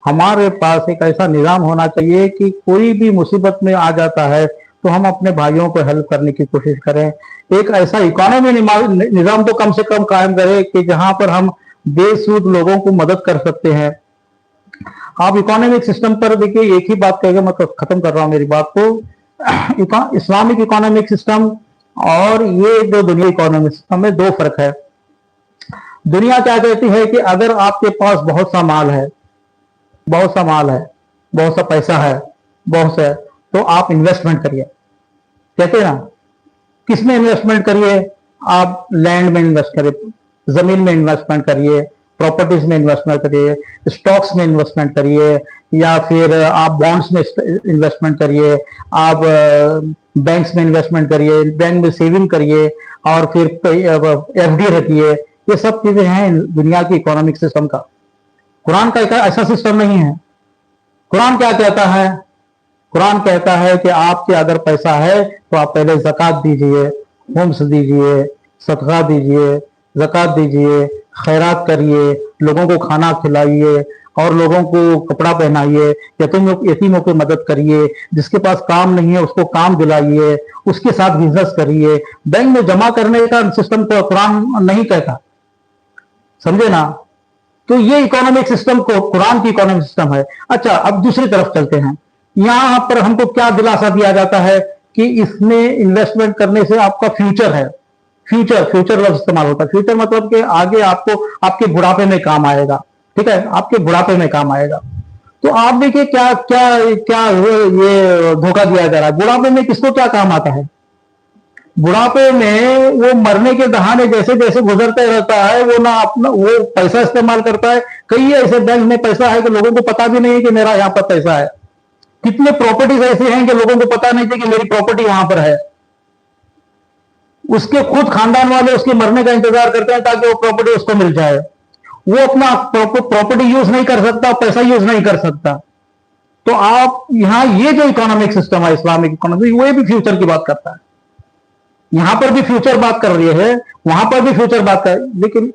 हमारे पास एक ऐसा निज़ाम होना चाहिए कि कोई भी मुसीबत में आ जाता है तो हम अपने भाइयों को हेल्प करने की कोशिश करें। एक ऐसा इकोनॉमी निज़ाम तो कम से कम कायम करें कि जहां पर हम बेसूद लोगों को मदद कर सकते हैं। आप इकोनॉमिक सिस्टम पर देखिए, एक ही बात कहेगा, मैं खत्म कर रहा हूं मेरी बात को। इस्लामिक इकोनॉमिक सिस्टम और ये जो दुनिया इकोनॉमिक सिस्टम में दो फर्क है। दुनिया क्या कहती है कि अगर आपके पास बहुत सा माल है, बहुत सा पैसा है, तो आप इन्वेस्टमेंट करिए। कहते हैं ना, किसमें इन्वेस्टमेंट करिए? आप लैंड में इन्वेस्ट करिए, जमीन में इन्वेस्टमेंट करिए, प्रॉपर्टीज में इन्वेस्टमेंट करिए, स्टॉक्स में इन्वेस्टमेंट करिए, या फिर आप बॉन्ड्स में इन्वेस्टमेंट करिए, आप बैंक्स में इन्वेस्टमेंट करिए, बैंक में सेविंग करिए, और फिर एफडी रखिए। ये सब चीजें हैं दुनिया की इकोनॉमिक सिस्टम का। कुरान का ऐसा सिस्टम नहीं है। कुरान क्या कहता है? कुरान कहता है कि आपके अगर पैसा है तो आप पहले ज़कात दीजिए, होम्स दीजिए, सदका दीजिए, ज़कात दीजिए, खैरात करिए, लोगों को खाना खिलाइए और लोगों को कपड़ा पहनाइए, यतीमों की मदद करिए, जिसके पास काम नहीं है उसको काम दिलाइए, उसके साथ बिजनेस करिए। बैंक में जमा करने का सिस्टम तो कुरान नहीं कहता, समझे ना? तो ये इकोनॉमिक सिस्टम को कुरान की इकोनॉमिक सिस्टम है। अच्छा, अब दूसरी तरफ चलते हैं। यहां पर हमको क्या दिलासा दिया जाता है कि इसमें इन्वेस्टमेंट करने से आपका फ्यूचर है। फ्यूचर लफ्ज इस्तेमाल होता है। फ्यूचर मतलब कि आगे आपको आपके बुढ़ापे में काम आएगा। ठीक है, आपके बुढ़ापे में काम आएगा। तो आप देखिए क्या क्या क्या ये धोखा दिया जा रहा है। बुढ़ापे में किसको क्या काम आता है? बुढ़ापे में वो मरने के दहाने जैसे जैसे गुजरता रहता है, वो ना अपना वो पैसा इस्तेमाल करता है। कई ऐसे बैंक में पैसा है कि लोगों को पता भी नहीं है कि मेरा यहाँ पर पैसा है। कितने प्रॉपर्टीज ऐसे हैं कि लोगों को पता नहीं थी कि मेरी प्रॉपर्टी वहां पर है। उसके खुद खानदान वाले उसके मरने का इंतजार करते हैं ताकि वो प्रॉपर्टी उसको मिल जाए। वो अपना प्रॉपर्टी यूज नहीं कर सकता, पैसा यूज नहीं कर सकता। तो आप यहां ये जो इकोनॉमिक सिस्टम है इस्लामिक इकोनॉमिक, वो भी फ्यूचर की बात करता है। यहां पर भी फ्यूचर बात कर रही है, वहां पर भी फ्यूचर बात कर, लेकिन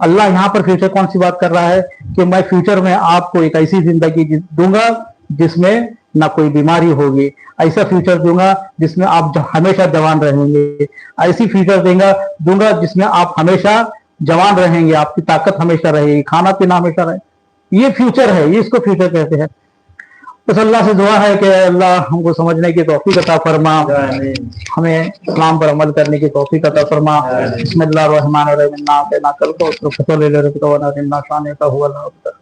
अल्लाह यहां पर फ्यूचर कौन सी बात कर रहा है कि मैं फ्यूचर में आपको एक ऐसी जिंदगी दूंगा जिसमें ना कोई बीमारी होगी, ऐसा फ्यूचर दूंगा जिसमें आप हमेशा जवान रहेंगे, ऐसी फ्यूचर दूंगा जिसमें आप हमेशा जवान रहेंगे, आपकी ताकत हमेशा रहेगी, खाना पीना हमेशा रहे। ये फ्यूचर है, ये इसको फ्यूचर कहते हैं। बस अल्लाह से दुआ है कि अल्लाह हमको समझने की तौफीक अता फरमा, हमें इस्लाम पर अमल करने की तौफीक अता फरमा। बिस्मिल्लाहिर्रहमानिर्रहीम।